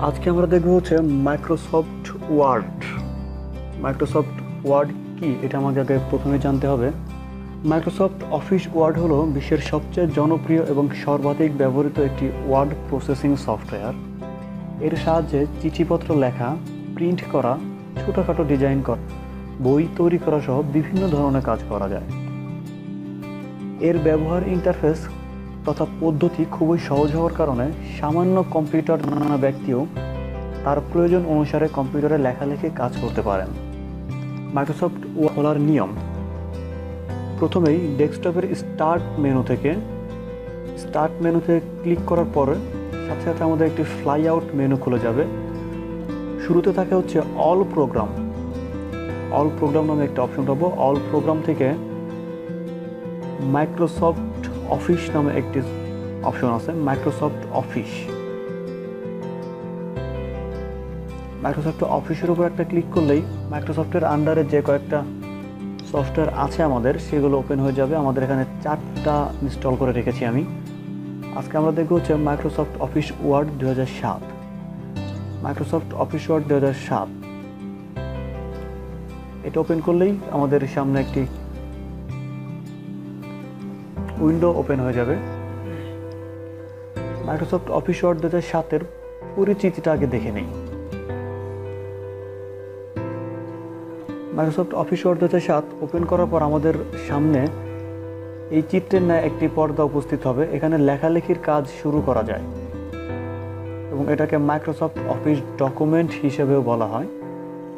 আজকে আমরা দেখব হচ্ছে মাইক্রোসফট ওয়ার্ড। মাইক্রোসফট ওয়ার্ড কি এটা আমাদের আগে প্রথমে জানতে হবে। মাইক্রোসফট অফিস ওয়ার্ড হলো বিশ্বের সবচেয়ে জনপ্রিয় এবং সর্বাধিক ব্যবহৃত একটি ওয়ার্ড প্রসেসিং সফটওয়্যার। এর সাহায্যে চিঠিপত্র লেখা, প্রিন্ট করা, ছোটোখাটো ডিজাইন করা, বই তৈরি করা সহ বিভিন্ন ধরনের কাজ করা যায়। এর ব্যবহার ইন্টারফেস তথা পদ্ধতি খুবই সহজ হওয়ার কারণে সামান্য কম্পিউটার জানা ব্যক্তিও তার প্রয়োজন অনুসারে কম্পিউটারে লেখালেখি কাজ করতে পারেন। মাইক্রোসফট ওয়ার্ড খোলার নিয়ম: প্রথমেই ডেস্কটপের স্টার্ট মেনুতে ক্লিক করার পরে সাথে সাথে আমাদের একটি ফ্লাই আউট মেনু খুলে যাবে। শুরুতে থাকে হচ্ছে অল প্রোগ্রাম নামে একটা অপশন পাবো। অল প্রোগ্রাম থেকে মাইক্রোসফট অফিস নামে একটি অপশন আছে, মাইক্রোসফট অফিসের উপর একটা ক্লিক করলেই মাইক্রোসফটের আন্ডারে যে কয়েকটা সফটওয়্যার আছে আমাদের সেগুলো ওপেন হয়ে যাবে। আমাদের এখানে 4টা ইনস্টল করে রেখেছি আমি। আজকে আমরা দেখব হচ্ছে Microsoft office Word 2007। Microsoft office Word 2007 এটা ওপেন করলেই আমাদের সামনে একটি উইন্ডো ওপেন হয়ে যাবে। মাইক্রোসফট অফিস ওয়ার্ড 2007-এর পরিচিতিটা আগে দেখে নেই। মাইক্রোসফট অফিস ওয়ার্ড 2007 ওপেন করার পর আমাদের সামনে এই চিত্রের ন্যায় একটি পর্দা উপস্থিত হবে। এখানে লেখালেখির কাজ শুরু করা যায় এবং এটাকে মাইক্রোসফট অফিস ডকুমেন্ট হিসেবেও বলা হয়।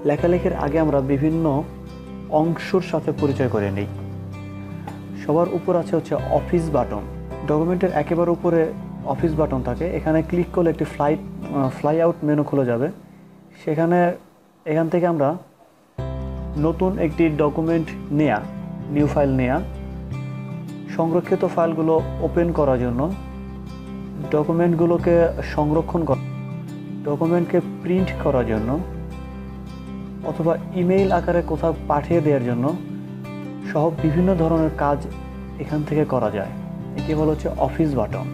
লেখালেখির আগে আমরা বিভিন্ন অংশের সাথে পরিচয় করে নিই। সবার উপর আছে হচ্ছে অফিস বাটন। ডকুমেন্টের একেবারে উপরে অফিস বাটন থাকে। এখানে ক্লিক করলে একটি ফ্লাই আউট মেনু খুলে যাবে। এখান থেকে আমরা নতুন একটি ডকুমেন্ট নিউ ফাইল নেয়া, সংরক্ষিত ফাইলগুলো ওপেন করার জন্য, ডকুমেন্টগুলোকে সংরক্ষণ করা, ডকুমেন্টকে প্রিন্ট করার জন্য অথবা ইমেইল আকারে কোথাও পাঠিয়ে দেওয়ার জন্য সহ বিভিন্ন ধরনের কাজ এখান থেকে করা যায়। একে বলা হচ্ছে অফিস বাটন।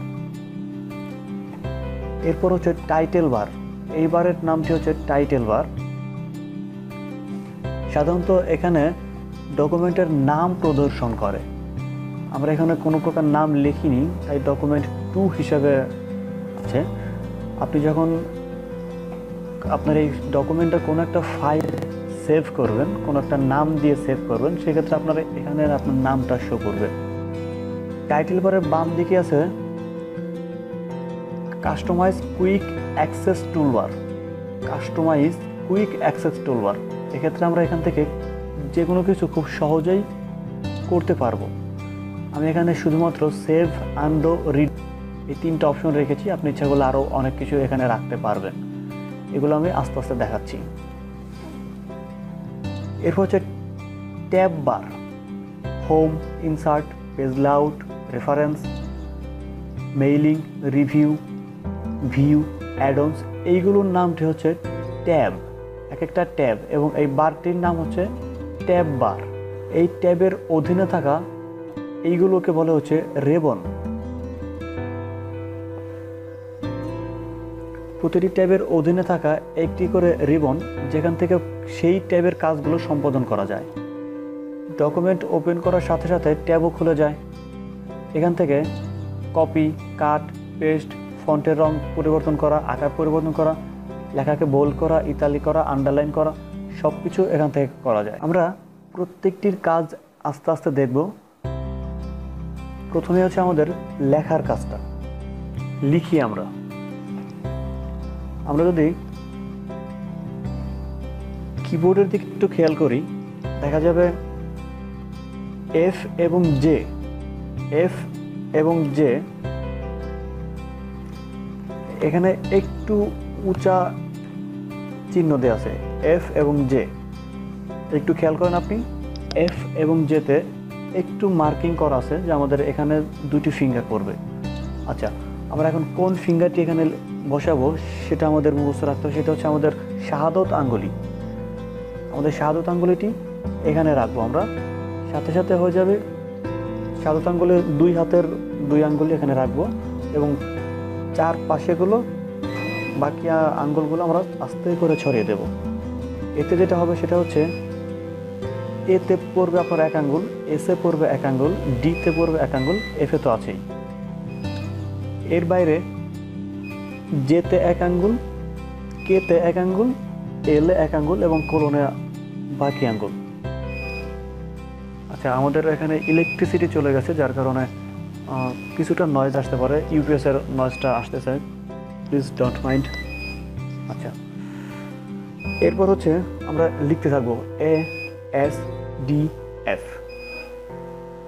এরপর হচ্ছে টাইটেল বার। এই বারের নামটি হচ্ছে টাইটেল বার। সাধারণত এখানে ডকুমেন্টের নাম প্রদর্শন করে। আমরা এখানে কোনো প্রকার নাম লিখিনি, তাই ডকুমেন্ট 2 হিসাবে আছে। আপনি যখন আপনার এই ডকুমেন্টটা কোনো একটা ফাইল সেভ করবেন, কোনো একটা নাম দিয়ে সেভ করবেন, সেক্ষেত্রে আপনার এখানে আপনার নামটা শো করবে। টাইটেল বারের বাম দিকে আছে কাস্টমাইজ কুইক অ্যাক্সেস টুলবার। এক্ষেত্রে আমরা এখান থেকে যে কোনো কিছু খুব সহজেই করতে পারবো। আমি এখানে শুধুমাত্র সেভ, আনডু, রিড এই 3টা অপশন রেখেছি। আপনি ইচ্ছা করলে আরও অনেক কিছু এখানে রাখতে পারবেন। এগুলো আমি আস্তে আস্তে দেখাচ্ছি। এরপর হচ্ছে tab bar. Home, insert, page layout, reference, mailing, review, view, add-ons, এইগুলোর নামটি হচ্ছে ট্যাব। এক একটা ট্যাব এবং এই বারটির নাম হচ্ছে ট্যাব বার। এই ট্যাবের অধীনে থাকা এইগুলোকে বলা হচ্ছে রেবন। প্রতিটি ট্যাবের অধীনে থাকা একটি করে রিবন, যেখান থেকে সেই ট্যাবের কাজগুলো সম্পাদন করা যায়। ডকুমেন্ট ওপেন করার সাথে সাথে ট্যাবও খুলে যায়। এখান থেকে কপি, কাট, পেস্ট, ফন্টের রং পরিবর্তন করা, আকার পরিবর্তন করা, লেখাকে বোল্ড করা, ইতালি করা, আন্ডারলাইন করা, সব কিছু এখান থেকে করা যায়। আমরা প্রত্যেকটির কাজ আস্তে আস্তে দেখব। প্রথমে হচ্ছে আমাদের লেখার কাজটা। লিখি আমরা যদি কিবোর্ডের দিকে একটু খেয়াল করি, দেখা যাবে এফ এবং জে এখানে একটু উঁচা চিহ্ন দেওয়া আছে। এফ এবং জে একটু খেয়াল করেন আপনি, এফ এবং জেতে একটু মার্কিং করা আছে যে আমাদের এখানে 2টি ফিঙ্গার পড়বে। আচ্ছা, আমরা এখন কোন ফিঙ্গারটি এখানে বসাবো সেটা আমাদের মুখস্থ রাখতে হবে। সেটা হচ্ছে আমাদের শাহাদত আঙ্গুলি। আমাদের শাহাদত আঙ্গুলিটি এখানে রাখবো আমরা। সাথে সাথে হয়ে যাবে শাহাদত আঙ্গুলের 2 হাতের 2 আঙ্গুলি এখানে রাখবো এবং 4 পাশেগুলো বাকি আঙ্গুলগুলো আমরা আস্তে করে ছড়িয়ে দেব। এতে যেটা হবে সেটা হচ্ছে এতে পড়বে আপনার এক আঙ্গুল, এসে পড়বে এক আঙ্গুল, ডিতে পড়বে এক আঙ্গুল, এফে তো আছেই। এর বাইরে জেতে এক আঙ্গুল, কেতে এক আঙ্গুল, এলে এক আঙ্গুল এবং কোলনে বাকি আঙ্গুল। আচ্ছা, আমাদের এখানে ইলেকট্রিসিটি চলে গেছে, যার কারণে কিছুটা নয়েজ আসতে পারে, ইউপিএস এর নয়েজটা আসতেছে, প্লিজ ডোন্ট মাইন্ড। আচ্ছা, এরপর হচ্ছে আমরা লিখতে থাকবো A S D F,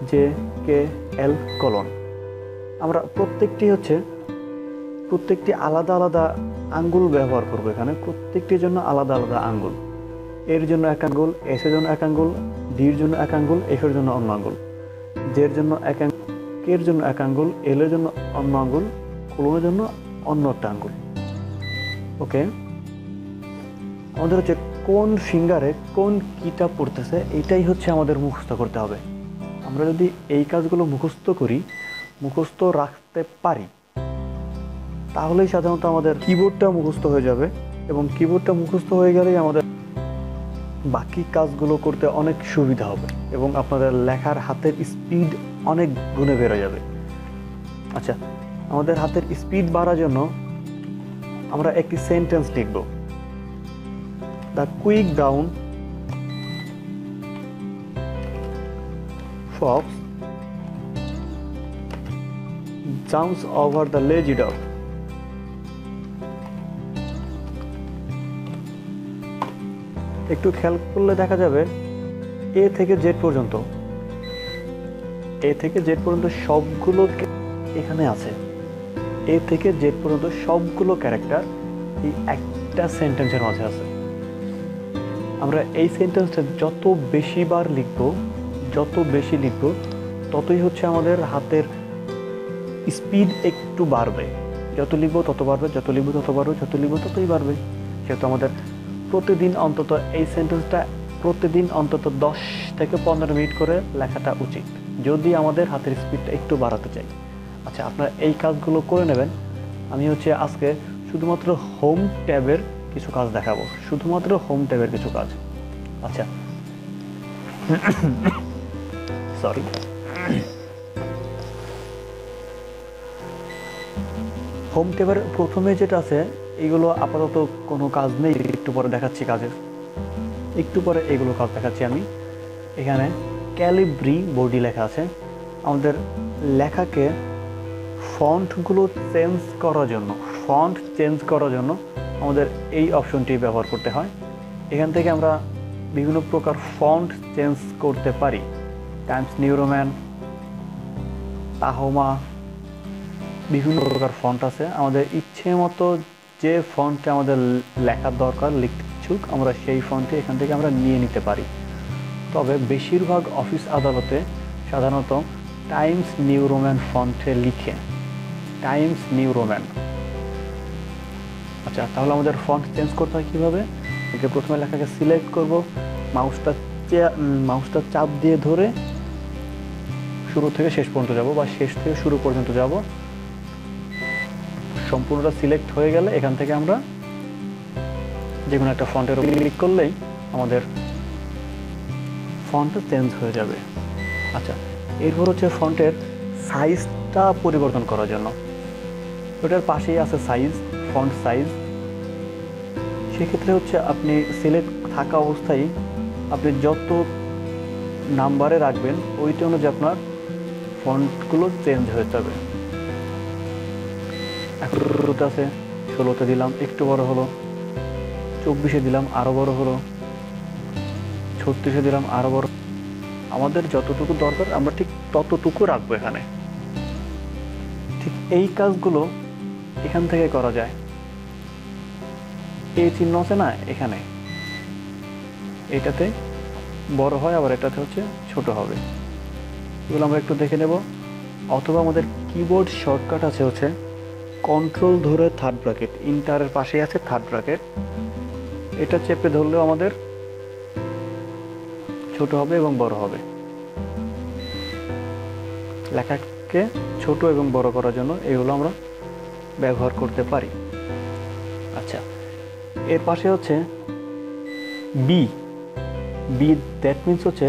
J K L colon. আমরা প্রত্যেকটি আলাদা আলাদা আঙ্গুল ব্যবহার করবো এখানে, প্রত্যেকটির জন্য আলাদা আলাদা আঙ্গুল। এর জন্য এক আঙ্গুল, এস এর জন্য এক আঙ্গুল, ডির জন্য এক আঙ্গুল, এফ এর জন্য অন্য আঙ্গুল, জের জন্য এক আঙ্গুল, কের জন্য এক আঙ্গুল, এল এর জন্য অন্য আঙ্গুল, কোলনের জন্য অন্য একটা আঙ্গুল। ওকে, আমাদের হচ্ছে কোন ফিঙ্গারে কোন কিটা পড়তেছে এটাই হচ্ছে আমাদের মুখস্থ করতে হবে। আমরা যদি এই কাজগুলো মুখস্থ রাখতে পারি, তাহলেই সাধারণত আমাদের কিবোর্ডটা মুখস্থ হয়ে যাবে, এবং কিবোর্ডটা মুখস্থ হয়ে গেলেই আমাদের বাকি কাজগুলো করতে অনেক সুবিধা হবে এবং আপনাদের লেখার হাতের স্পিড অনেক গুণে বেড়ে যাবে। আচ্ছা, আমাদের হাতের স্পিড বাড়ার জন্য আমরা একটি সেন্টেন্স লিখব। The quick brown Fox jumps over the lazy dog. একটু খেয়াল করলে দেখা যাবে এ থেকে জেড পর্যন্ত সবগুলো এখানে আছে। এ থেকে জেড পর্যন্ত সবগুলো ক্যারেক্টার এই একটা সেন্টেন্সের মাঝে আছে। আমরা এই সেন্টেন্সটা যত বেশি লিখব ততই হচ্ছে আমাদের হাতের স্পিড একটু বাড়বে। যত লিখবো তত বাড়বে, যত লিখবো তত বাড়বে, যত লিখবো ততই বাড়বে। যেহেতু আমাদের প্রতিদিন অন্তত এই সেন্টেন্সটা 10 থেকে 15 মিনিট করে লেখাটা উচিত, যদি আমাদের হাতের স্পিডটা একটু বাড়াতে চাই। আচ্ছা, আপনারা এই কাজগুলো করে নেবেন। আমি হচ্ছে আজকে শুধুমাত্র হোম ট্যাবের কিছু কাজ দেখাবো, আচ্ছা, সরি। হোম ট্যাবের প্রথমে যেটা আছে, এগুলো আপাতত কোনো কাজ নেই, একটু পরে দেখাচ্ছি এগুলো কাজ দেখাচ্ছি আমি। এখানে ক্যালিব্রি বোর্ডে লেখা আছে। আমাদের লেখাকে ফন্টগুলো চেঞ্জ করার জন্য আমাদের এই অপশনটি ব্যবহার করতে হয়। এখান থেকে আমরা বিভিন্ন প্রকার ফন্ট চেঞ্জ করতে পারি। টাইমস নিউ রোমান, তাহমা, বিভিন্ন প্রকার ফন্ট আছে। আমাদের ইচ্ছে মতো যে ফন্টে আমাদের লেখার দরকার, লিখছুক, আমরা সেই ফন্টে এখান থেকে আমরা নিয়ে নিতে পারি। তবে বেশিরভাগ অফিস আদালতে সাধারণত টাইমস নিউ রোমান ফন্টে লিখে, টাইমস নিউ রোমান। আচ্ছা, তাহলে আমাদের ফন্ট চেঞ্জ করতে হয় কীভাবে? প্রথমে লেখাকে সিলেক্ট করব, মাউসটা চাপ দিয়ে ধরে শুরু থেকে শেষ পর্যন্ত যাব, বা শেষ থেকে শুরু পর্যন্ত যাব। সম্পূর্ণটা সিলেক্ট হয়ে গেলে এখান থেকে আমরা যে কোনো একটা ফন্টের উপর ক্লিক করলেই আমাদের ফন্টটা চেঞ্জ হয়ে যাবে। আচ্ছা, এরপর হচ্ছে ফন্টের সাইজটা পরিবর্তন করার জন্য ওটার পাশেই আছে ফন্ট সাইজ। সেক্ষেত্রে হচ্ছে আপনি সিলেক্ট থাকা অবস্থায় আপনি যত নাম্বারে রাখবেন ওইটা অনুযায়ী আপনার ফন্টগুলো চেঞ্জ হয়ে যাবে। এখন 16তে আছে, 16তে দিলাম, একটু বড় হলো। 24-এ দিলাম, আরও বড় হলো। 36-এ দিলাম, আরও বড়। আমাদের যতটুকু দরকার আমরা ঠিক ততটুকু রাখবো এখানে। ঠিক এই কাজগুলো এখান থেকে করা যায়। এই চিহ্ন আছে না এখানে, এটাতে বড় হয়, আবার এটাতে হচ্ছে ছোট হবে। এগুলো আমরা একটু দেখে নেব। অথবা আমাদের কিবোর্ড শর্টকাট আছে হচ্ছে কন্ট্রোল ধরে থার্ড ব্র্যাকেট, ইন্টারের পাশেই আছে থার্ড ব্র্যাকেট, এটা চেপে ধরলেও আমাদের ছোট হবে এবং বড় হবে। লেখাকে ছোট এবং বড় করার জন্য এগুলো আমরা ব্যবহার করতে পারি। এর পাশে হচ্ছে বি, বি দ্যাট মিনস হচ্ছে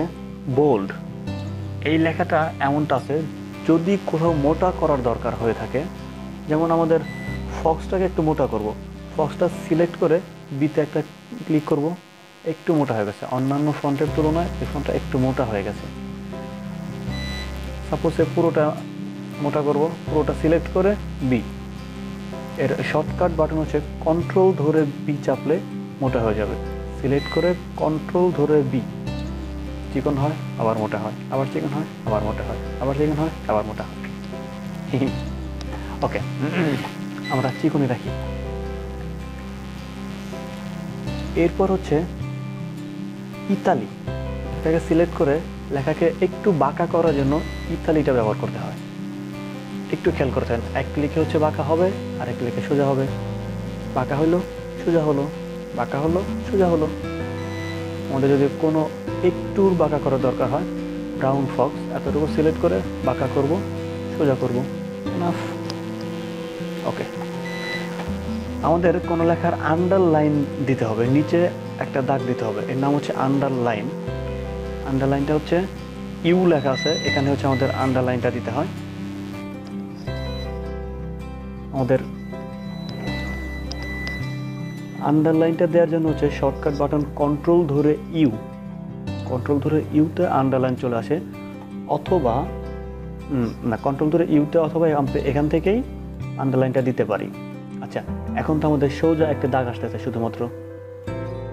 বোল্ড। এই লেখাটা এমনটা আছে, যদি কোথাও মোটা করার দরকার হয়ে থাকে, যেমন আমাদের ফক্সটাকে একটু মোটা করব, ফক্সটা সিলেক্ট করে বিতে একটা ক্লিক করব, একটু মোটা হয়ে গেছে, অন্যান্য ফন্টের তুলনায় এই ফন্টটা একটু মোটা হয়ে গেছে। সাপোজ পুরোটা মোটা করব, পুরোটা সিলেক্ট করে বি। এর শর্টকাট বাটন হচ্ছে কন্ট্রোল ধরে বি চাপলে মোটা হয়ে যাবে। সিলেক্ট করে কন্ট্রোল ধরে বি, চিকন হয় আবার মোটা হয়, আবার চিকন হয় আবার মোটা হয়, আবার চিকন হয় আবার মোটা হয়। ওকে, আমরা চিকনই রাখি। এরপর হচ্ছে ইতালি, এটাকে সিলেক্ট করে লেখাকে একটু বাঁকা করার জন্য ইতালিটা ব্যবহার করতে হয়। একটু খেয়াল করতে হয়, এক ক্লিকে হচ্ছে বাঁকা হবে আর এক ক্লিকে সোজা হবে। বাঁকা হলো সোজা হলো, বাঁকা হলো সোজা হলো। আমাদের যদি কোনো একটু বাঁকা করার দরকার হয়, ব্রাউন ফক্স এতটুকু সিলেক্ট করে বাঁকা করব, সোজা করব, এনাফ। ওকে, আমাদের কোনো লেখার আন্ডারলাইন দিতে হবে, নিচে একটা দাগ দিতে হবে, এর নাম হচ্ছে আন্ডারলাইন। আন্ডারলাইনটা হচ্ছে ইউ লেখা আছে, এখানে হচ্ছে আমাদের আন্ডারলাইনটা দিতে হয়। আমাদের আন্ডারলাইনটা দেওয়ার জন্য হচ্ছে শর্টকাট বাটন কন্ট্রোল ধরে ইউ, কন্ট্রোল ধরে ইউতে আন্ডারলাইন চলে আসে, অথবা না কন্ট্রোল ধরে ইউতে অথবা এখান থেকেই আন্ডারলাইনটা দিতে পারি। আচ্ছা, এখন তো আমাদের সোজা একটা দাগ আসতেছে, শুধুমাত্র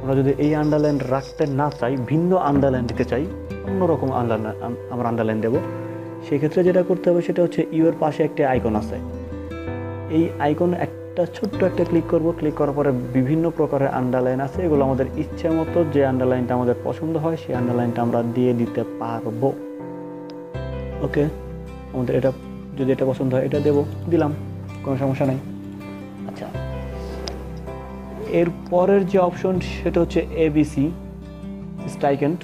আমরা যদি এই আন্ডারলাইন রাখতে না চাই, ভিন্ন আন্ডারলাইন দিতে চাই, অন্যরকম আন্ডারলাইন আমরা আন্ডারলাইন দেবো, সেক্ষেত্রে যেটা করতে হবে সেটা হচ্ছে ইউ এর পাশে একটা আইকন আছে, এই আইকন একটা ছোট্ট একটা ক্লিক করব, ক্লিক করার পরে বিভিন্ন প্রকারের আন্ডারলাইন আছে, এগুলো আমাদের ইচ্ছে মতো যে আন্ডারলাইনটা আমাদের পছন্দ হয় সেই আন্ডারলাইনটা আমরা দিয়ে দিতে পারবো। ওকে, আমাদের এটা যদি এটা পছন্দ হয় এটা দেবো, দিলাম, কোনো সমস্যা নেই। আচ্ছা, এর পরের যে অপশন সেটা হচ্ছে এবিসি স্ট্রাইকেন্ট।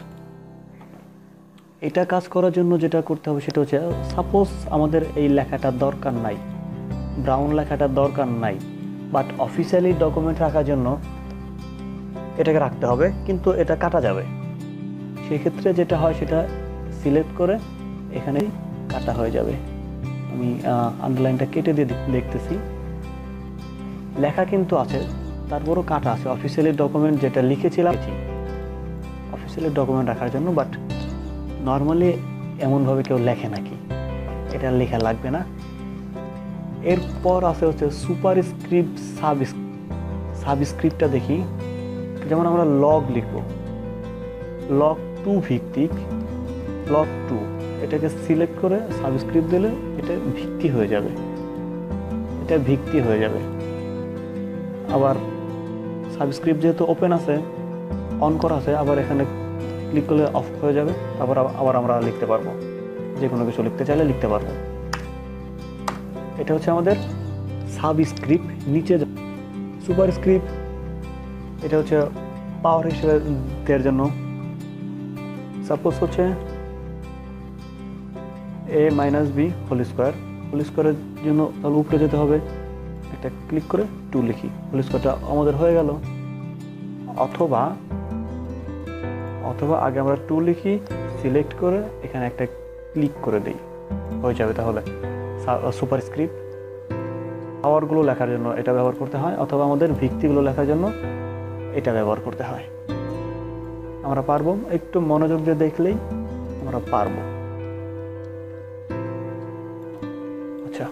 এটা কাজ করার জন্য যেটা করতে হবে সেটা হচ্ছে, সাপোজ আমাদের এই লেখাটা দরকার নাই, ব্রাউন লেখাটা দরকার নাই, বাট অফিসিয়ালি ডকুমেন্ট রাখার জন্য এটাকে রাখতে হবে, কিন্তু এটা কাটা যাবে। সেক্ষেত্রে যেটা হয় সেটা সিলেক্ট করে এখানেই কাটা হয়ে যাবে। আমি আন্ডারলাইনটা কেটে দিয়ে দেখতেছি, লেখা কিন্তু আছে, তারপরও কাটা আছে। অফিসিয়ালি ডকুমেন্ট যেটা লিখেছিলাম অফিসিয়ালি ডকুমেন্ট রাখার জন্য, বাট নর্মালি এমনভাবে কেউ লেখে নাকি, এটা লেখা লাগবে না। এরপর আছে হচ্ছে সুপারস্ক্রিপ্ট সাবস্ক্রিপ্টটা দেখি, যেমন আমরা লগ লিখব, লগ 2 ভিত্তিক, লগ 2 এটাকে সিলেক্ট করে সাবস্ক্রিপ্ট দিলে এটা ভিত্তি হয়ে যাবে, এটা ভিত্তি হয়ে যাবে। আবার সাবস্ক্রিপ্ট যেহেতু ওপেন আছে, অন করা আছে, আবার এখানে ক্লিক করলে অফ হয়ে যাবে, আবার আমরা লিখতে পারবো, যে কোনো কিছু লিখতে চাইলে লিখতে পারবো। এটা হচ্ছে আমাদের সাবস্ক্রিপ্ট। নিচে সুপারস্ক্রিপ্ট, এটা হচ্ছে পাওয়ার হিসেবে দেওয়ার জন্য। সাপোজ হচ্ছে a - b হোল স্কোয়ারের জন্য তাহলে উপরে যেতে হবে, একটা ক্লিক করে 2 লিখি, হোল স্কোয়ারটা আমাদের হয়ে গেল। অথবা আগে আমরা 2 লিখি, সিলেক্ট করে এখানে একটা ক্লিক করে দিই, হয়ে যাবে। তাহলে সুপারস্ক্রিপ্ট পাওয়ারগুলো লেখার জন্য এটা ব্যবহার করতে হয়, অথবা আমাদের ভিত্তিগুলো লেখার জন্য এটা ব্যবহার করতে হয়। আমরা পারবো, একটু মনোযোগ দিয়ে দেখলেই আমরা পারবো। আচ্ছা,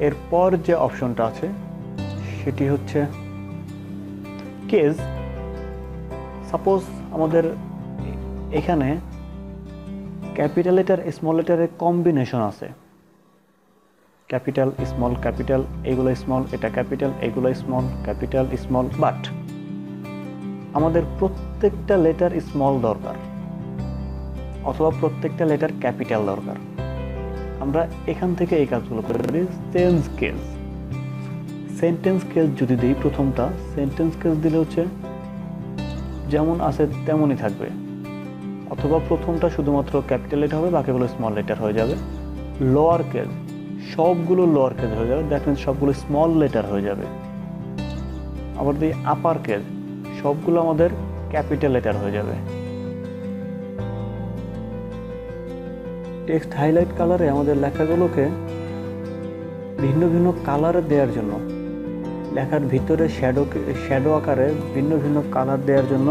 এরপর যে অপশনটা আছে সেটি হচ্ছে কেস। সাপোজ আমাদের এখানে ক্যাপিটাল লেটার স্মল লেটারের কম্বিনেশন আছে, ক্যাপিটাল স্মল ক্যাপিটাল, এগুলো স্মল, এটা ক্যাপিটাল, এগুলো স্মল ক্যাপিটাল স্মল, বাট আমাদের প্রত্যেকটা লেটার স্মল দরকার অথবা প্রত্যেকটা লেটার ক্যাপিটাল দরকার। আমরা এখান থেকে এই কাজগুলো করে দিই। সেন্টেন্স কেস যদি দিই, প্রথমটা সেন্টেন্স কেস দিলে হচ্ছে যেমন আছে তেমনই থাকবে, অথবা প্রথমটা শুধুমাত্র ক্যাপিটাল লেটার হবে, বাকিগুলো স্মল লেটার হয়ে যাবে। লোয়ার কেস, সবগুলো লোয়ার কেস হয়ে যাবে, দ্যাট মিনস সবগুলো স্মল লেটার হয়ে যাবে। আবার যদি আপার কেস, সবগুলো আমাদের ক্যাপিটাল লেটার হয়ে যাবে। টেক্সট হাইলাইট কালারে আমাদের লেখাগুলোকে ভিন্ন ভিন্ন কালার দেওয়ার জন্য, লেখার ভিতরে শ্যাডো আকারে ভিন্ন ভিন্ন কালার দেওয়ার জন্য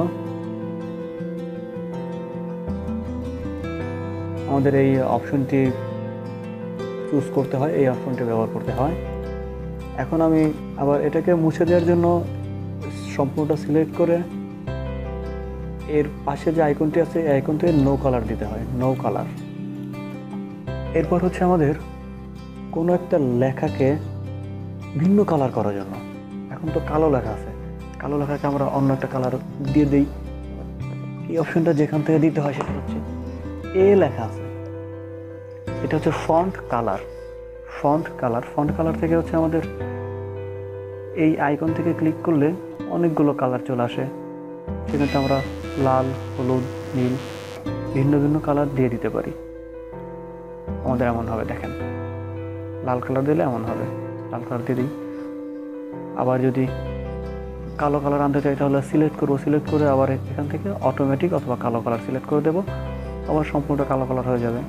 আমাদের এই অপশনটি চুজ করতে হয়, এই অপশনটি ব্যবহার করতে হয়। এখন আমি আবার এটাকে মুছে দেওয়ার জন্য সম্পূর্ণটা সিলেক্ট করে এর পাশে যে আইকনটি আছে এই আইকনটি নো কালার দিতে হয়, নো কালার। এরপর হচ্ছে আমাদের কোনো একটা লেখাকে ভিন্ন কালার করার জন্য, এখন তো কালো লেখা আছে, কালো লেখাকে আমরা অন্য একটা কালার দিয়ে দিই। এই অপশনটা যেখান থেকে দিতে হয় সেটা হচ্ছে এ লেখা আছে, এটা হচ্ছে ফন্ট কালার। ফন্ট কালার থেকে হচ্ছে আমাদের এই আইকন থেকে ক্লিক করলে অনেকগুলো কালার চলে আসে, সেখানে আমরা লাল, হলুদ, নীল ভিন্ন ভিন্ন কালার দিয়ে দিতে পারি। আমাদের এমন হবে, দেখেন লাল কালার দিলে এমন হবে, লাল কালার দিয়ে দিই। আবার যদি কালো কালার আনতে চাই তাহলে সিলেক্ট করে আবার এখান থেকে অটোমেটিক অথবা কালো কালার সিলেক্ট করে দেব, আবার সম্পূর্ণ কালো কালার হয়ে যাবে।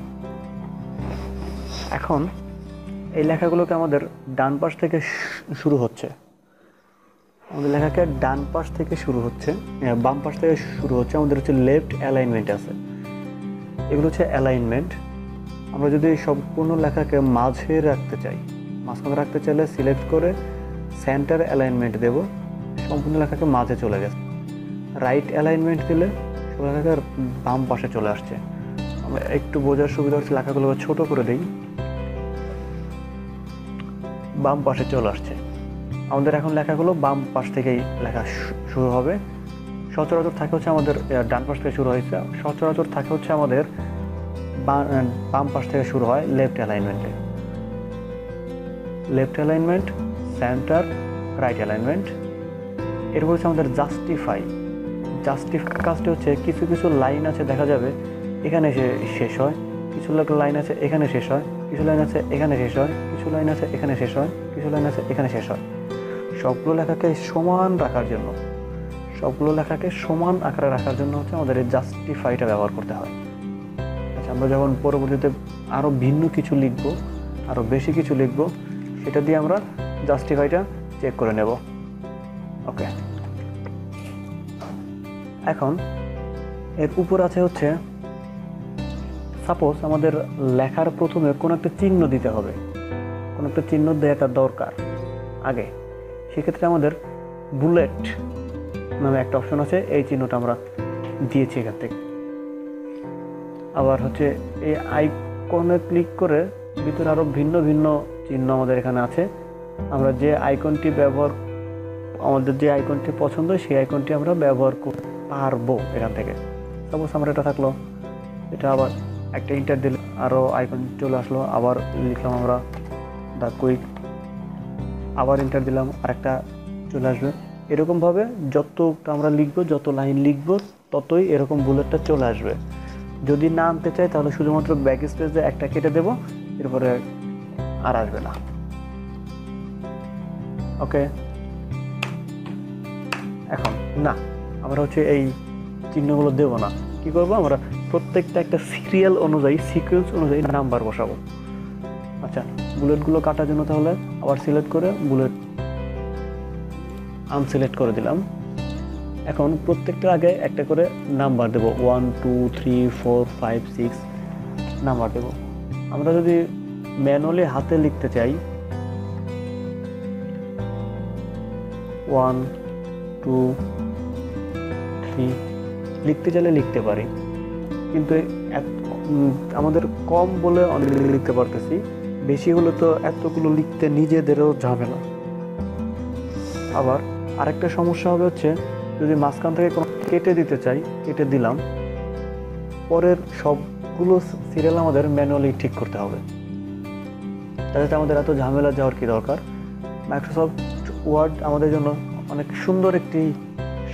এখন এই লেখাগুলোকে আমাদের ডান পাশ থেকে শুরু হচ্ছে, আমাদের লেখাকে ডান পাশ থেকে শুরু হচ্ছে, বাম পাশ থেকে শুরু হচ্ছে, আমাদের হচ্ছে লেফট অ্যালাইনমেন্ট আছে, এগুলো হচ্ছে অ্যালাইনমেন্ট। আমরা যদি সম্পূর্ণ লেখাকে মাঝে রাখতে চাই, মাঝখানে রাখতে চাইলে সিলেক্ট করে সেন্টার অ্যালাইনমেন্ট দেব, সম্পূর্ণ লেখাকে মাঝে চলে গেছে। রাইট অ্যালাইনমেন্ট দিলে সব লেখাকে বাম পাশে চলে আসছে। আমরা একটু বোঝার সুবিধা হচ্ছে লেখাগুলোকে ছোট করে দিই, বাম পাশে চলে আসছে। আমাদের এখন লেখাগুলো বাম পাশ থেকেই লেখা শুরু হবে। সচরাচর থাকে হচ্ছে আমাদের ডান পাশ থেকে শুরু হয়েছে, সচরাচর থাকে হচ্ছে আমাদের বাম পাশ থেকে শুরু হয় লেফট অ্যালাইনমেন্টে। Left alignment, centre, right alignment. এরপর হচ্ছে আমাদের জাস্টিফাই কাজটি হচ্ছে কিছু কিছু লাইন আছে দেখা যাবে এখানে শেষ হয়, কিছু লাইন আছে এখানে শেষ হয়, কিছু লাইন আছে এখানে শেষ হয়, কিছু লাইন আছে এখানে শেষ হয়, কিছু লাইন আছে এখানে শেষ হয়। সবগুলো লেখাকে সমান রাখার জন্য, সবগুলো লেখাকে সমান আকারে রাখার জন্য হচ্ছে আমাদের এই জাস্টিফাইটা ব্যবহার করতে হয়। আচ্ছা, আমরা যখন পরবর্তীতে আরও ভিন্ন কিছু লিখব, আরও বেশি কিছু লিখব, সেটা দিয়ে আমরা জাস্টিফাইটা চেক করে নেব। ওকে, এখন এর উপর আছে হচ্ছে সাপোজ আমাদের লেখার প্রথমে কোনো একটা চিহ্ন দিতে হবে, কোনো একটা চিহ্ন দেওয়াটা দরকার আগে, সেক্ষেত্রে আমাদের বুলেট নামে একটা অপশন আছে, এই চিহ্নটা আমরা দিয়েছি এখান থেকে। আবার হচ্ছে এই আইকনে ক্লিক করে ভিতরে আরও ভিন্ন ভিন্ন চিহ্ন আমাদের এখানে আছে। আমরা যে আইকনটি আমাদের যে আইকনটি পছন্দ সেই আইকনটি আমরা ব্যবহার করতে পারবো এখান থেকে। সাপোজ আমরা এটা থাকলো, এটা আবার একটা ইন্টার দিলে আরও আইকন চলে আসলো, আবার লিখলাম আমরা দ্য কুইক, আবার ইন্টার দিলাম আরেকটা চলে আসবে। এরকমভাবে যতটা আমরা লিখবো, যত লাইন লিখবো ততই এরকম বুলেটটা চলে আসবে। যদি না আনতে চাই তাহলে শুধুমাত্র ব্যাক স্পেসে একটা কেটে দেবো, এরপরে আর আসবে না। ওকে, এখন না, আমরা হচ্ছে এই চিহ্নগুলো দেবো না। কি করবো, আমরা প্রত্যেকটা একটা সিরিয়াল অনুযায়ী, সিকোয়েন্স অনুযায়ী নাম্বার বসাবো। আচ্ছা, বুলেটগুলো কাটার জন্য তাহলে আবার সিলেক্ট করে বুলেট আনসিলেক্ট করে দিলাম। এখন প্রত্যেকটার আগে একটা করে নাম্বার দেব, 1 2 3 4 5 6 নাম্বার দেব। আমরা যদি ম্যানুয়ালি হাতে লিখতে চাই 1 2 3 লিখতে চাইলে লিখতে পারি, কিন্তু আমাদের কম বলে অনেক লিখতে পারতেছি, বেশি হলে তো এতগুলো লিখতে নিজেদেরও ঝামেলা। আবার আরেকটা সমস্যা হবে হচ্ছে যদি মাঝখান থেকে কোনো কেটে দিতে চাই, কেটে দিলাম, পরের সবগুলো সিরিয়াল আমাদের ম্যানুয়ালি ঠিক করতে হবে। তাতে আমাদের এত ঝামেলা যাওয়ার কি দরকার। মাইক্রোসফট ওয়ার্ড আমাদের জন্য অনেক সুন্দর একটি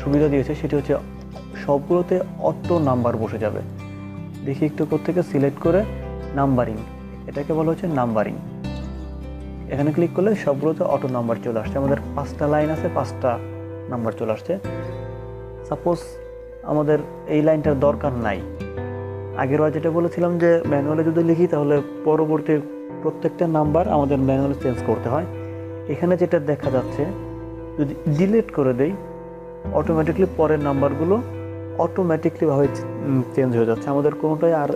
সুবিধা দিয়েছে, সেটি হচ্ছে সবগুলোতে অটো নাম্বার বসে যাবে। দেখি একটু থেকে সিলেক্ট করে নাম্বারিং, এটাকে বলা হচ্ছে নাম্বারিং। এখানে ক্লিক করলে সবগুলোতে অটো নাম্বার চলে আসছে। আমাদের 5টা লাইন আছে, 5টা নাম্বার চলে আসছে। সাপোজ আমাদের এই লাইনটার দরকার নাই, আগের বার যেটা বলেছিলাম যে ম্যানুয়ালে যদি লিখি তাহলে পরবর্তী প্রত্যেকটা নাম্বার আমাদের ম্যানুয়ালে চেঞ্জ করতে হয়। এখানে যেটা দেখা যাচ্ছে, যদি ডিলিট করে দেই অটোমেটিকলি পরের নাম্বারগুলো অটোমেটিকলিভাবে চেঞ্জ হয়ে যাচ্ছে, আমাদের কোনোটাই আর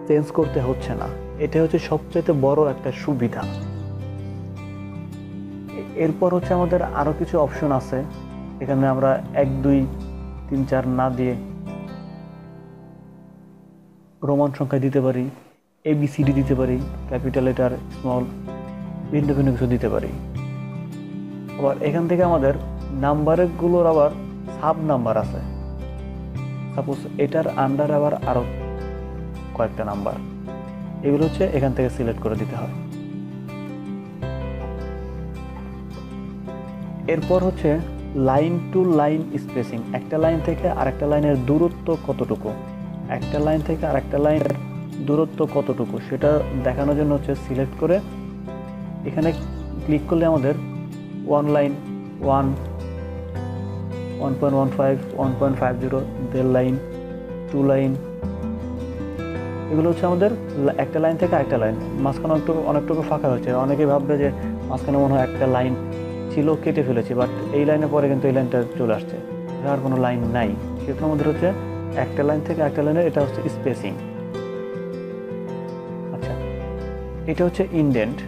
চেঞ্জ করতে হচ্ছে না। এটা হচ্ছে সবচেয়ে বড় একটা সুবিধা। এরপর হচ্ছে আমাদের আরও কিছু অপশন আছে, এখানে আমরা 1 2 3 4 না দিয়ে রোমান সংখ্যা দিতে পারি, ABCD দিতে পারি, ক্যাপিটাল লেটার, স্মল, ভিন্ন ভিন্ন কিছু দিতে পারি। আবার এখান থেকে আমাদের নাম্বারগুলোর আবার সাব নাম্বার আছে, সাপোজ এটার আন্ডার আবার আরও কয়েকটা নাম্বার, এগুলো হচ্ছে এখান থেকে সিলেক্ট করে দিতে হয়। এরপর হচ্ছে লাইন টু লাইন স্পেসিং, একটা লাইন থেকে আরেকটা লাইনের দূরত্ব কতটুকু, একটা লাইন থেকে আরেকটা লাইনের দূরত্ব কতটুকু সেটা দেখানোর জন্য হচ্ছে সিলেক্ট করে এখানে ক্লিক করলে আমাদের 1 লাইন 1, 1.15, 1.50, দেড় লাইন, 2 লাইন, এগুলো হচ্ছে আমাদের একটা লাইন থেকে আরেকটা লাইন। মাঝখানে অনেকটুকু ফাঁকা হচ্ছে, অনেকেই ভাববে যে মাঝখানে মনে হয় একটা লাইন ছিল কেটে ফেলেছি, বাট এই লাইনের পরে কিন্তু এই লাইনটা চলে আসছে, আর কোনো লাইন নাই। সেহেতু আমাদের হচ্ছে একটা লাইন থেকে একটা লাইনের এটা হচ্ছে স্পেসিং। আচ্ছা, এটা হচ্ছে ইনডেন্ট,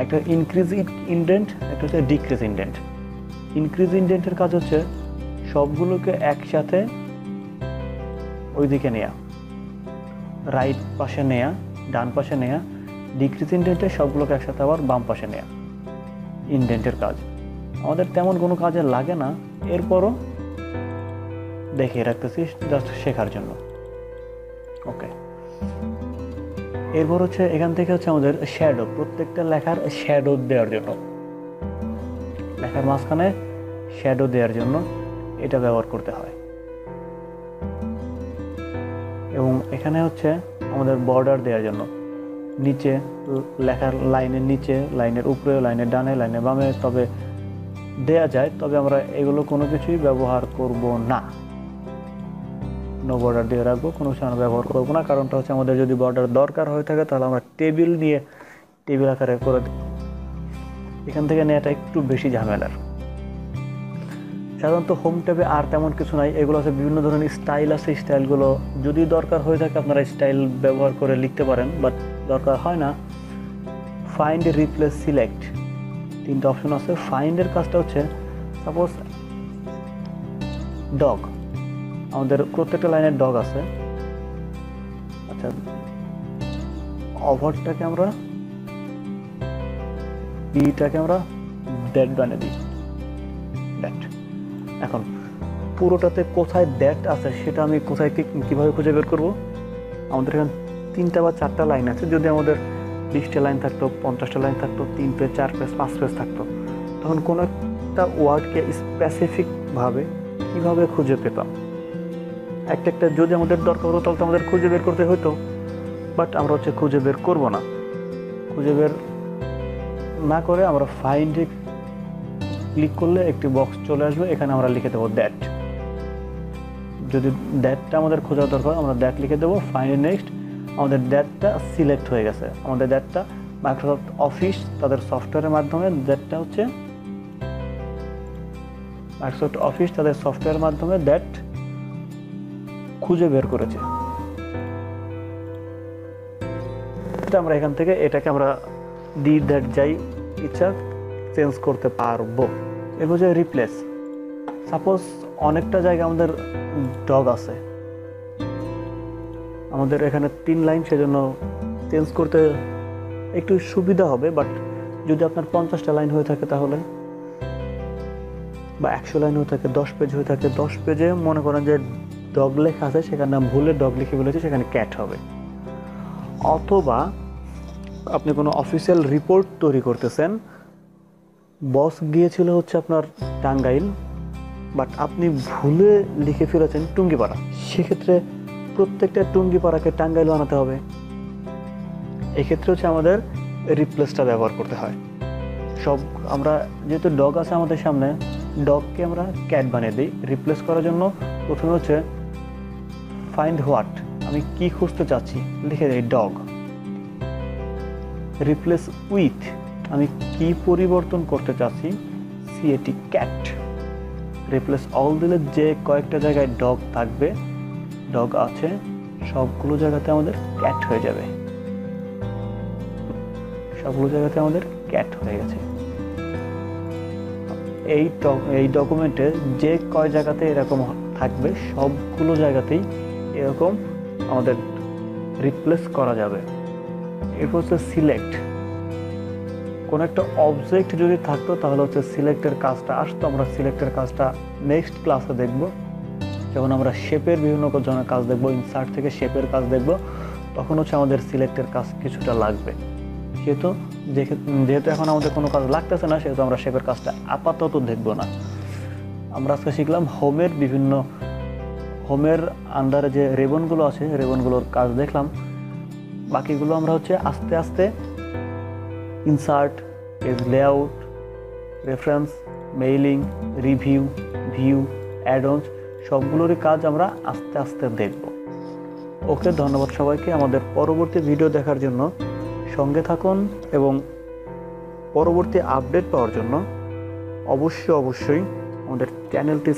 একটা ইনক্রিজ ইনডেন্ট, একটা হচ্ছে ডিক্রিজ ইনডেন্ট। ইনক্রিজ ইনডেন্টের কাজ হচ্ছে সবগুলোকে একসাথে ওইদিকে নেয়া, রাইট পাশে নেয়া, ডান পাশে নেয়া। ডিক্রিজ ইনডেন্টে সবগুলোকে একসাথে আবার বাম পাশে নেয়া ইনডেন্টের কাজ। আমাদের তেমন কোনো কাজে লাগে না, এরপরও দেখিয়ে রাখতেছি জাস্ট শেখার জন্য। ওকে, এরপর হচ্ছে এখান থেকে হচ্ছে আমাদের শ্যাডো, প্রত্যেকটা লেখার শ্যাডো দেওয়ার জন্য, লেখার মাঝখানে শ্যাডো দেওয়ার জন্য এটা ব্যবহার করতে হয়। এবং এখানে হচ্ছে আমাদের বর্ডার দেওয়ার জন্য, নিচে লেখার লাইনের নিচে, লাইনের উপরে, লাইনের ডানে, লাইনের বামে তবে দেয়া যায়, তবে আমরা এগুলো কোনো কিছুই ব্যবহার করব না, নো বর্ডার দিয়ে রাখবো, কোনো কিছু আমরা ব্যবহার করবো না। কারণটা হচ্ছে আমাদের যদি বর্ডার দরকার হয়ে থাকে তাহলে আমরা টেবিল নিয়ে টেবিল আকারে করে দিই, এখান থেকে নেওয়াটা একটু বেশি ঝামেলার। সাধারণত হোম ট্যাবে আর তেমন কিছু নাই, এগুলো আছে বিভিন্ন ধরনের স্টাইল আছে, স্টাইলগুলো যদি দরকার হয়ে থাকে আপনারা স্টাইল ব্যবহার করে লিখতে পারেন, বাট দরকার হয় না। ফাইন্ড, রিপ্লেস, সিলেক্ট, 3টা অপশন আছে। ফাইন্ডের কাজটা হচ্ছে সাপোজ ডগ, আমাদের প্রত্যেকটা লাইনের ডগ আছে। আচ্ছা, ওভারটাকে আমরা বিটাকে আমরা দ্যাট বানিয়ে দিই, দ্যাট। এখন পুরোটাতে কোথায় দ্যাট আছে সেটা আমি কোথায় কীভাবে খুঁজে বের করব? আমাদের এখানে 3টা বা 4টা লাইন আছে, যদি আমাদের 20টা লাইন থাকতো, 50টা লাইন থাকতো, 3 পেজ, 4 পেজ, 5 পেজ থাকতো, তখন কোনো একটা ওয়ার্ডকে স্পেসিফিকভাবে কীভাবে খুঁজে পেতাম? একটা যদি আমাদের দরকার হতো তাহলে তো আমাদের খুঁজে বের করতে হতো, বাট আমরা হচ্ছে খুঁজে বের করব না। খুঁজে বের না করে আমরা ফাইন্ডে ক্লিক করলে একটি বক্স চলে আসবে, এখানে আমরা লিখে দেবো দ্যাট। যদি দ্যাটটা আমাদের খোঁজার দরকার আমরা দ্যাট লিখে দেবো, ফাইন্ড নেক্সট, আমাদের দ্যাটটা সিলেক্ট হয়ে গেছে। আমাদের দ্যাটটা মাইক্রোসফট অফিস তাদের সফটওয়্যারের মাধ্যমে, দ্যাটটা হচ্ছে মাইক্রোসফট অফিস তাদের সফটওয়্যারের মাধ্যমে দ্যাট খুঁজে বের করেছে। এটা আমরা এখান থেকে এটাকে আমরা দি দ্যাট যাই ইচ্ছা চেঞ্জ করতে পারবো। এরপর হচ্ছে রিপ্লেস, সাপোজ অনেকটা জায়গায় আমাদের ডগ আছে, আমাদের এখানে 3 লাইন, সেজন্য চেঞ্জ করতে একটু সুবিধা হবে। বাট যদি আপনার 50টা লাইন হয়ে থাকে তাহলে, বা 100 লাইন হয়ে থাকে, 10 পেজ হয়ে থাকে, 10 পেজে মনে করেন যে ডগ লেখা আছে, সেখানে ভুলে ডগ লিখে ফেলেছে, সেখানে ক্যাট হবে। অথবা আপনি কোনো অফিসিয়াল রিপোর্ট তৈরি করতেছেন, বস গিয়েছিল হচ্ছে আপনার টাঙ্গাইল, বাট আপনি ভুলে লিখে ফেলেছেন টুঙ্গিপাড়া, সেক্ষেত্রে প্রত্যেকটা টুঙ্গিপাড়াকে টাঙ্গাইল বানাতে হবে। এক্ষেত্রে হচ্ছে আমাদের রিপ্লেসটা ব্যবহার করতে হয়। সব আমরা যেহেতু ডগ আছে আমাদের সামনে, ডগকে আমরা ক্যাট বানিয়ে দিই। রিপ্লেস করার জন্য প্রথমে হচ্ছে ফাইন্ড হোয়াট, আমি কি খুঁজতে চাচ্ছি লিখে দিই ডগ। রিপ্লেস উইথ, আমি কি পরিবর্তন করতে চাচ্ছি সিএটি ক্যাট। রিপ্লেস অল দিলে যে কয়েকটা জায়গায় ডগ থাকবে, ডগ আছে, সবগুলো জায়গাতে আমাদের ক্যাট হয়ে যাবে। সবগুলো জায়গাতে আমাদের ক্যাট হয়ে গেছে। এই ডকুমেন্টে যে কয় জায়গাতে এরকম থাকবে সবগুলো জায়গাতেই এরকম আমাদের রিপ্লেস করা যাবে। এরপর হচ্ছে সিলেক্ট, কোনো একটা অবজেক্ট যদি থাকতো তাহলে হচ্ছে সিলেক্টের কাজটা আসতো। আমরা সিলেক্টের কাজটা নেক্সট ক্লাসে দেখব। যখন আমরা শেপের বিভিন্ন জনের কাজ দেখব, ইনসার্ট থেকে শেপের কাজ দেখব, তখন হচ্ছে আমাদের সিলেক্টের কাজ কিছুটা লাগবে। যেহেতু এখন আমাদের কোনো কাজ লাগতেছে না, সেহেতু আমরা শেপের কাজটা আপাতত দেখব না। আমরা আজকে শিখলাম হোমের আন্ডারে যে রেবনগুলো আছে, রেবনগুলোর কাজ দেখলাম। বাকিগুলো আমরা হচ্ছে আস্তে আস্তে insert, page layout, reference, mailing, review, view, add-ons সবগুলোরই কাজ আমরা আস্তে আস্তে দেখব। ওকে, ধন্যবাদ সবাইকে। আমাদের পরবর্তী ভিডিও দেখার জন্য সঙ্গে থাকুন এবং পরবর্তী আপডেট পাওয়ার জন্য অবশ্যই আমাদের চ্যানেলটি